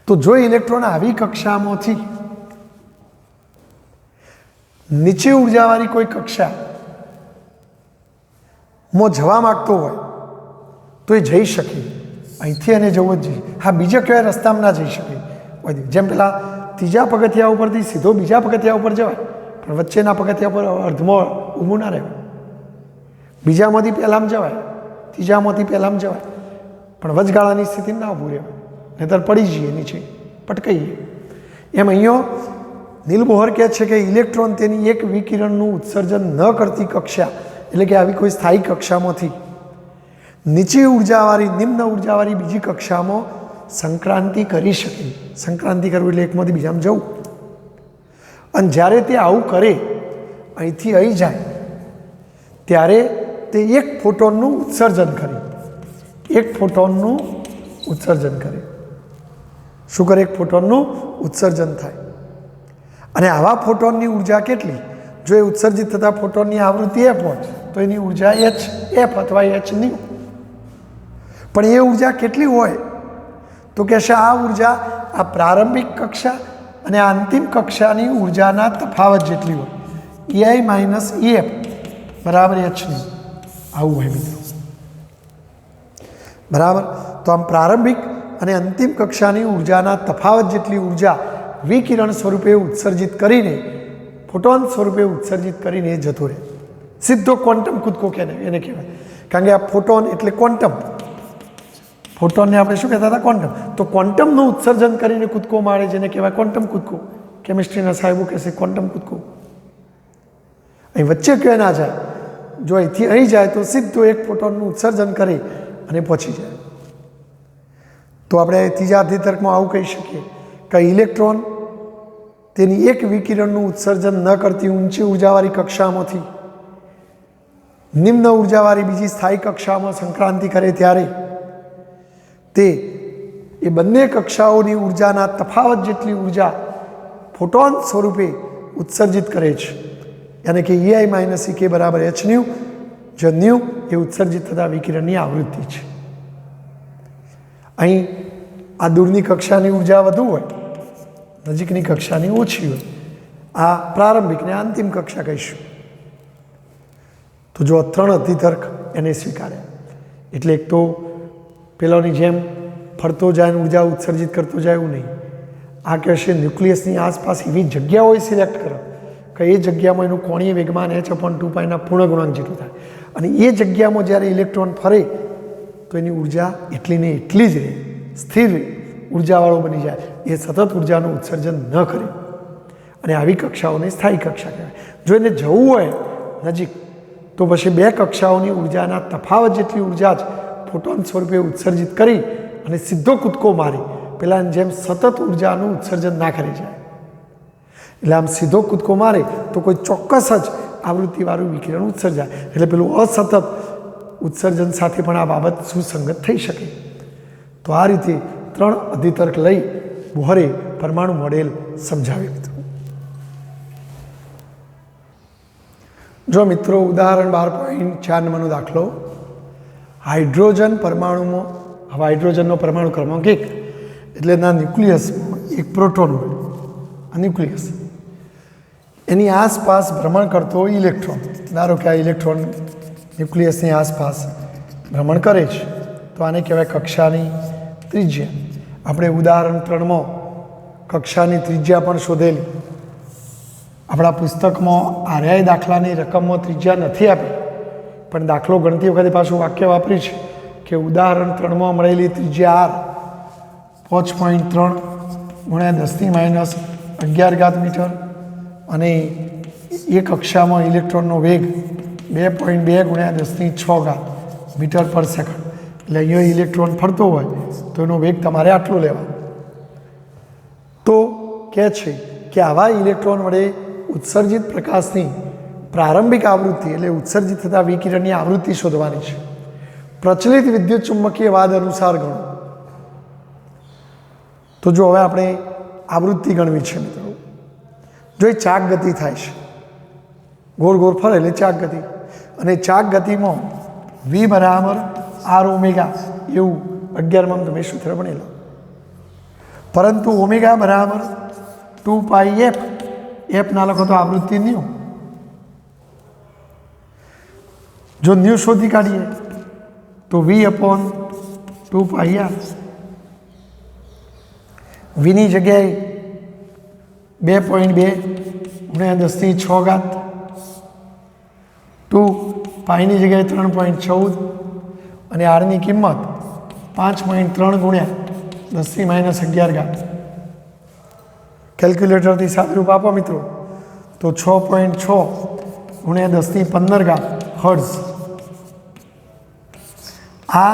તો જો ઇલેક્ટ્રોન આવી કક્ષામાંથી નીચે ઉર્જાવાળી કોઈ કક્ષામાં જવા માગતો હોય તો એ જઈ શકે, અહીંથી એને જવો જ જોઈએ. હા, બીજા કયા રસ્તામાં ના જઈ શકે, જેમ પેલા ત્રીજા પગથિયા ઉપરથી સીધો બીજા પગથિયા ઉપર જવાય, પણ વચ્ચેના પગથિયા પર અર્ધમાં ઊભું ના રહેવાય. બીજામાંથી પહેલામાં જવાય, ત્રીજામાંથી પહેલામાં જવાય, પણ વચગાળાની સ્થિતિમાં ના ઊભું રહેવાય, નહીંતર પડી જઈએ નીચે, પટકાઈએ. એમ અહીંયા નીલ બોહર કહે છે કે ઇલેક્ટ્રોન તેની એક વિકિરણનું ઉત્સર્જન ન કરતી કક્ષા, એટલે કે આવી કોઈ સ્થાયી કક્ષામાંથી નીચી ઉર્જાવાળી નિમ્ન ઉર્જાવાળી બીજી કક્ષામાં સંક્રાંતિ કરી શકે. સંક્રાંતિ કરવું એટલે એકમાંથી બીજામાં જવું. અને જ્યારે તે આવું કરે, અહીંથી અહીં જાય, ત્યારે તે એક ફોટોનનું ઉત્સર્જન કરે. એક ફોટોનનું ઉત્સર્જન કરે. શું કરે? એક ફોટોનનું ઉત્સર્જન થાય. અને આવા ફોટોનની ઉર્જા કેટલી? જો એ ઉત્સર્જિત થતા ફોટોનની આવૃત્તિ f હોય તો એની ઉર્જા hf અથવા hν. પણ એ ઉર્જા કેટલી હોય? તો કહેશે આ ઉર્જા આ પ્રારંભિક કક્ષા અને આ અંતિમ કક્ષાની ઉર્જાના તફાવત જેટલી હોય. ei માઇનસ ef બરાબર hν. આવું હોય મિત્રો. બરાબર. તો આમ પ્રારંભિક અને અંતિમ કક્ષાની ઉર્જાના તફાવત જેટલી ઉર્જા વિકિરણ સ્વરૂપે ઉત્સર્જિત કરીને, ફોટોન સ્વરૂપે ઉત્સર્જિત કરીને એ જતો રહે. સીધો ક્વોન્ટમ કૂદકો એને કહેવાય. કારણ કે આ ફોટોન એટલે ક્વોન્ટમ. ફોટોનને આપણે શું કહેતા હતા? ક્વોન્ટમ. તો ક્વોન્ટમનું ઉત્સર્જન કરીને કૂદકો મારે જેને કહેવાય ક્વોન્ટમ કૂદકો. કેમિસ્ટ્રીના સાહેબો કહેશે ક્વોન્ટમ કૂદકો. અહીં વચ્ચે ક્યાં ના જાય. જો અહીંથી અહીં જાય તો સીધો એક ફોટોનનું ઉત્સર્જન કરી અને પહોંચી જાય. તો આપણે ત્રીજા અધિતર્કમાં આવું કહી શકીએ કે ઇલેક્ટ્રોન તેની એક વિકિરણનું ઉત્સર્જન ન કરતી ઊંચી ઉર્જાવાળી કક્ષામાંથી નિમ્ન ઉર્જાવાળી બીજી સ્થાયી કક્ષામાં સંક્રાંતિ કરે ત્યારે તે એ બંને કક્ષાઓની ઉર્જાના તફાવત જેટલી ઉર્જા ફોટોન સ્વરૂપે ઉત્સર્જિત કરે છે. યાની કે ei માઇનસ ek બરાબર hν, જે ન્યુ એ ઉત્સર્જિત થતા વિકિરણની આવૃત્તિ છે. અહીં આ દૂરની કક્ષાની ઉર્જા વધુ હોય, નજીકની કક્ષાની ઓછી હોય. આ પ્રારંભિકને અંતિમ કક્ષા કહીશું. તો જો 3 અધિતર્ક એને સ્વીકાર્યા, એટલે એક તો પેલાની જેમ ફરતો જાય અને ઉર્જા ઉત્સર્જિત કરતો જાય એવું નહીં. આ કહેશે ન્યુક્લિયસની આસપાસ એવી જગ્યાઓ સિલેક્ટ કરો કે એ જગ્યામાં એનું કોણીય વેગમાન h/2π ના પૂર્ણ ગુણાંક જેટલું થાય. અને એ જગ્યામાં જ્યારે ઇલેક્ટ્રોન ફરે તો એની ઉર્જા એટલી ને એટલી જ રહે, સ્થિર ઉર્જાવાળો બની જાય. એ સતત ઉર્જાનું ઉત્સર્જન ન કરે. અને આવી કક્ષાઓને સ્થાયી કક્ષા કહેવાય. જો એને જવું હોય નજીક તો પછી બે કક્ષાઓની ઉર્જાના તફાવત જેટલી ઉર્જા જ ફોટોન સ્વરૂપે ઉત્સર્જિત કરી અને સીધો કૂદકો મારી પેલાની જેમ સતત ઉર્જાનું ઉત્સર્જન ના કરી જાય. એટલે આમ સીધો કૂદકો મારે તો કોઈ ચોક્કસ જ આવૃત્તિવાળું વિકિરણ ઉત્સર્જાય. એટલે પેલું અસતત ઉત્સર્જન સાથે પણ આ બાબત સુસંગત થઈ શકે. તો આ રીતે 3 અધિતર્ક લઈ બોહરે પરમાણુ મોડેલ સમજાવ્યું. જો મિત્રો ઉદાહરણ 12.4 નંબરનો દાખલો, હાઇડ્રોજન પરમાણુમાં, હવે હાઇડ્રોજનનો પરમાણુ ક્રમાંક 1 એટલે એના ન્યુક્લિયસમાં એક પ્રોટોન હોય. આ ન્યુક્લિયસ એની આસપાસ ભ્રમણ કરતો ઇલેક્ટ્રોન. ધારો કે આ ઇલેક્ટ્રોન ન્યુક્લિયસની આસપાસ ભ્રમણ કરે છે તો આને કહેવાય કક્ષાની ત્રિજ્યા. આપણે ઉદાહરણ 3માં કક્ષાની ત્રિજ્યા પણ શોધેલી. આપણા પુસ્તકમાં આર્યાય દાખલાની રકમમાં ત્રિજ્યા નથી આપી, પણ દાખલો ગણતી વખતે પાછું વાક્ય વાપર્યું છે કે ઉદાહરણ 3માં મળેલી ત્રિજ્યા r 5.3 × 10⁻11 મીટર અને એ કક્ષામાં ઇલેક્ટ્રોનનો વેગ 2.2 × 10⁶ મીટર પર સેકન્ડ. એટલે અહીંયા ઇલેક્ટ્રોન ફરતો હોય તો એનો વેગ તમારે આટલો લેવાનો. તો કહે છે કે આવા ઇલેક્ટ્રોન વડે ઉત્સર્જિત પ્રકાશની પ્રારંભિક આવૃત્તિ એટલે ઉત્સર્જિત થતા વિકિરણની આવૃત્તિ શોધવાની છે. પ્રચલિત વિદ્યુત ચુંબકીય વાદ અનુસાર ગણો. તો જો હવે આપણે આવૃત્તિ ગણવી છે મિત્રો, જો એ ચાક ગતિ થાય છે, ગોળ ગોળ ફરે એટલે ચાક ગતિ, અને ચાક ગતિમાં વી બરાબર આર ઓમેગા એવું 11માં તમે સૂત્ર ભણેલો. પરંતુ ઓમેગા બરાબર 2 પાઈ એફ, એફ ના લખો તો આવૃત્તિ ન્યૂ. જો ન્યૂ શોધી કાઢીએ તો વી અપોન 2 પાઈ આર. વીની જગ્યાએ 2.2 ગુણ્યા 10⁶, 2 પાઈની જગ્યાએ 3.14 અને આરની કિંમત 5.3 ગુણ્યા 10⁻11. કેલ્ક્યુલેટરથી સાદરૂપ આપો મિત્રો તો 6.6 ગુણ્યા 10⁻15 હર્ટ્ઝ. આ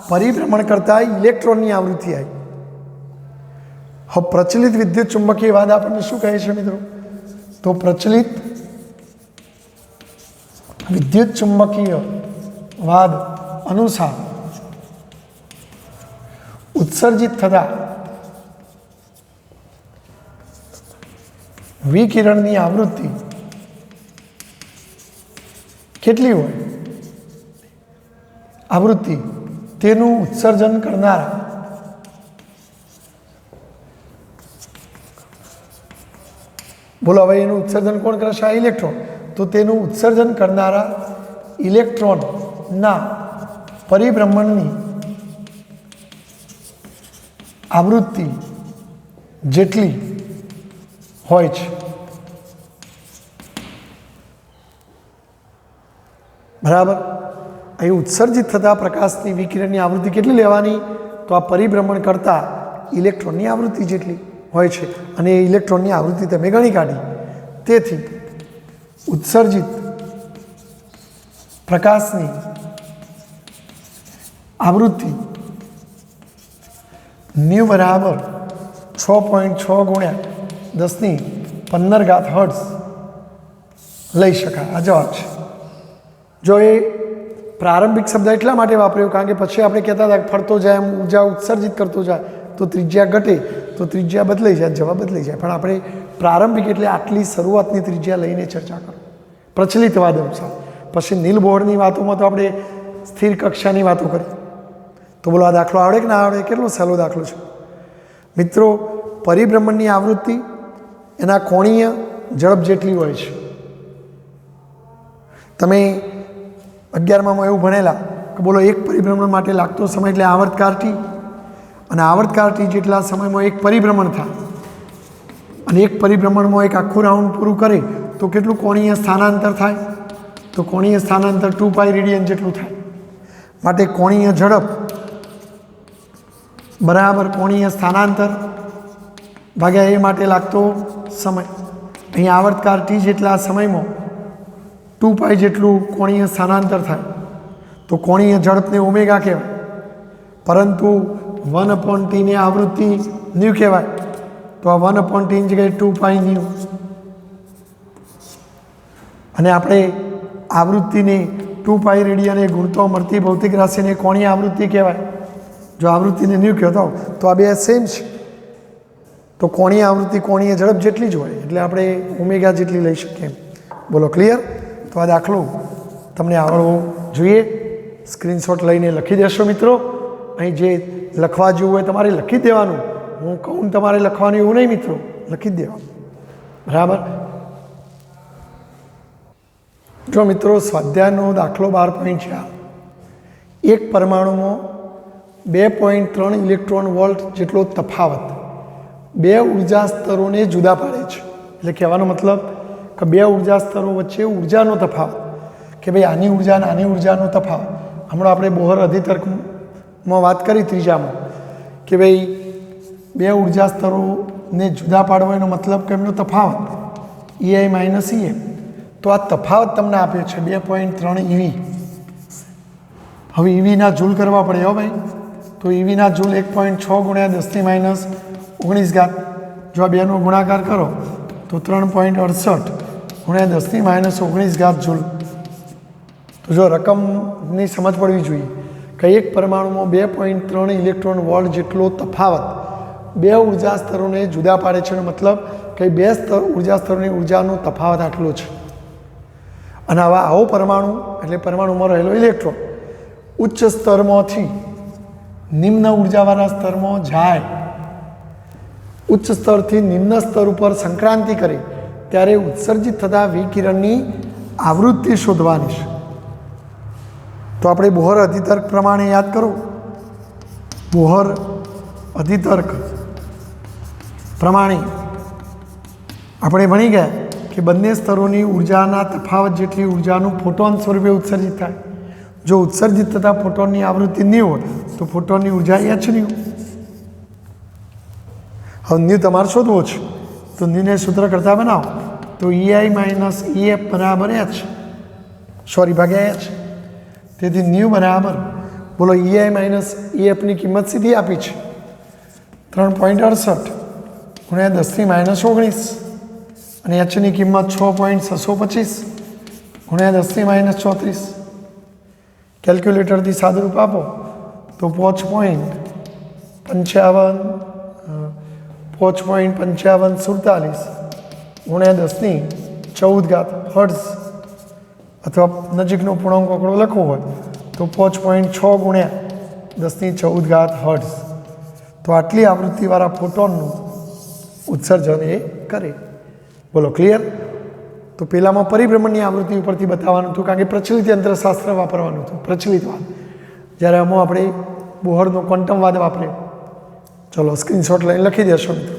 પરિભ્રમણ કરતા ઇલેક્ટ્રોનની આવૃત્તિ આવી. હવે પ્રચલિત વિદ્યુત ચુંબકીય વાદ આપણને શું કહે છે મિત્રો? તો પ્રચલિત વિદ્યુત ચુંબકીય વાદ અનુસાર ઉત્સર્જિત થતા વિકિરણની આવૃત્તિ કેટલી હોય? આવૃત્તિ તેનું ઉત્સર્જન કરનારા બોલો હવે એનું ઉત્સર્જન કોણ કરશે? આ ઇલેક્ટ્રોન. તો તેનું ઉત્સર્જન કરનારા ઇલેક્ટ્રોનના પરિભ્રમણની આવૃત્તિ જેટલી હોય છે. બરાબર. અહીં ઉત્સર્જિત થતા પ્રકાશની વિકિરણની આવૃત્તિ કેટલી લેવાની? તો આ પરિભ્રમણ કરતા ઇલેક્ટ્રોનની આવૃત્તિ જેટલી હોય છે, અને એ ઇલેક્ટ્રોનની આવૃત્તિ તમે ગણી કાઢી. તેથી ઉત્સર્જિત પ્રકાશની આવૃત્તિ ન્યૂ બરાબર 6.6 ગુણ્યા 10⁻15 હર્ટ્ઝ લઈ શકાય. આ જવાબ છે. જો એ પ્રારંભિક શબ્દ એટલા માટે વાપર્યો કારણ કે પછી આપણે કહેતા હતા કે ફરતો જાય એમ ઉર્જા ઉત્સર્જિત કરતો જાય તો ત્રિજ્યા ઘટે તો ત્રિજ્યા બદલાઈ જાય, જવાબ બદલાઈ જાય. પણ આપણે પ્રારંભિક એટલે આટલી શરૂઆતની ત્રિજ્યા લઈને ચર્ચા કરો પ્રચલિત વાદ અનુસાર. પછી નીલ બોહરની વાતોમાં તો આપણે સ્થિર કક્ષાની વાતો કરી. તો બોલો આ દાખલો આવડે કે ના આવડે? કેટલો સહેલો દાખલો છે મિત્રો. પરિભ્રમણની આવૃત્તિ એના કોણીય ઝડપ જેટલી હોય છે. તમે 11માં એવું ભણેલા કે બોલો એક પરિભ્રમણ માટે લાગતો સમય એટલે આવર્તકાળ ટી, અને આવર્તકાળ ટી જેટલા સમયમાં એક પરિભ્રમણ થાય, અને એક પરિભ્રમણમાં એક આખું રાઉન્ડ પૂરું કરે તો કેટલું કોણીય સ્થાનાંતર થાય? તો કોણીય સ્થાનાંતર 2 પાઈ રેડિયન જેટલું થાય. માટે કોણીય ઝડપ બરાબર કોણીય સ્થાનાંતર ભાગ્યા એ માટે લાગતો સમય. અહીં આવર્તકાળ ટી જેટલા સમયમાં 2 પાઈ જેટલું કોણીય સ્થાનાંતર થાય તો કોણીય ઝડપને ઓમેગા કહેવાય. પરંતુ 1/t ને આવૃત્તિ ન્યૂ કહેવાય. તો આ 1/t ની જગ્યાએ 2 પાઈ ન્યૂ. અને આપણે આવૃત્તિને 2 પાઈ રેડિયને ગુણતો મળતી ભૌતિક રાશિને કોણીય આવૃત્તિ કહેવાય. જો આવૃત્તિને ન્યૂ કહેતો તો આ બે સેમ છે. તો કોણીય આવૃત્તિ કોણીય ઝડપ જેટલી જ હોય એટલે આપણે ઓમેગા જેટલી લઈ શકીએ. બોલો ક્લિયર? તો આ દાખલો તમને આવડવો જોઈએ. સ્ક્રીનશોટ લઈને લખી દેશો મિત્રો. અહીં જે લખવા જેવું હોય તમારે લખી જ દેવાનું. હું કહું તમારે લખવાનું એવું નહીં મિત્રો, લખી જ દેવાનું. બરાબર. જો મિત્રો સ્વાધ્યાયનો દાખલો 12.4, એક પરમાણુમાં 2.3 ઇલેક્ટ્રોન વોલ્ટ જેટલો તફાવત બે ઉર્જા સ્તરોને જુદા પાડે છે. એટલે કહેવાનો મતલબ કે બે ઉર્જા સ્તરો વચ્ચે ઉર્જાનો તફાવત, કે ભાઈ આની ઉર્જા અને આની ઉર્જાનો તફાવત. હમણાં આપણે બોહર અધિતર્કમાં વાત કરી ત્રીજામાં કે ભાઈ બે ઉર્જા સ્તરોને જુદા પાડવાનો મતલબ કે એમનો તફાવત EI માઇનસ EM. તો આ તફાવત તમને આપ્યો છે 2.3 EV. હવે EVના જૂલ કરવા પડે હો ભાઈ. તો EVના જૂલ 1.6 ગુણ્યા 10⁻19. જો આ બેનો ગુણાકાર કરો તો 3.68 ગુણ્યા 10⁻19 જૂલ. તો જો રકમની સમજ પડવી જોઈએ કે એક પરમાણુમાં 2.3 ઇલેક્ટ્રોન વોલ્ટ જેટલો તફાવત બે ઉર્જા સ્તરોને જુદા પાડે છે એનો મતલબ કે બે ઉર્જા સ્તરોની ઉર્જાનો તફાવત આટલો છે. અને આવો પરમાણુ એટલે પરમાણુમાં રહેલો ઇલેક્ટ્રોન ઉચ્ચ સ્તરમાંથી નિમ્ન ઉર્જાવાળા સ્તરમાં જાય, ઉચ્ચ સ્તરથી નિમ્ન સ્તર ઉપર સંક્રાંતિ કરે ત્યારે ઉત્સર્જિત થતા વિકિરણની આવૃત્તિ શોધવાની છે. તો આપણે બોહર અધિતર્ક પ્રમાણે યાદ કરો. બોહર અધિતર્ક પ્રમાણે આપણે ભણી ગયા કે બંને સ્તરોની ઉર્જાના તફાવત જેટલી ઉર્જાનું ફોટોન સ્વરૂપે ઉત્સર્જિત થાય. જો ઉત્સર્જિત થતા ફોટોનની આવૃત્તિ ન્યૂ હોય તો ફોટોનની ઉર્જા h ન્યૂ. હવે ન્યૂ તમારે શોધવો છે તો ન્યૂને સૂત્ર કરતા બનાવો તો EI માઇનસ EF બરાબર h, સોરી ભાગ્યા h. તેથી ન્યૂ બરાબર બોલો EI માઇનસ EFની કિંમત સીધી આપી છે 3.68 ગુણ્યા 10⁻⁻19 અને hની કિંમત 6.625 ગુણ્યા 10⁻34. કેલ્ક્યુલેટરથી સાદુરૂપ આપો તો 5.5547 ગુણ્યા 10⁻14 હર્ટ્ઝ, અથવા નજીકનો પૂર્ણાંક આંકડો લખવો હોય તો 5.6 ગુણ્યા 10⁻14 હર્ટ્ઝ. તો આટલી આવૃત્તિવાળા ફોટોનનું ઉત્સર્જન એ કરે. બોલો ક્લિયર? તો પહેલાંમાં પરિભ્રમણની આવૃત્તિ ઉપરથી બતાવવાનું હતું, કારણ કે પ્રચલિત યંત્રશાસ્ત્ર વાપરવાનું હતું, પ્રચલિતવાદ. જ્યારે આમાં આપણે બોહરનો ક્વોન્ટમવાદ વાપર્યો. ચલો સ્ક્રીનશોટ લઈને લખી દેશો મિત્રો.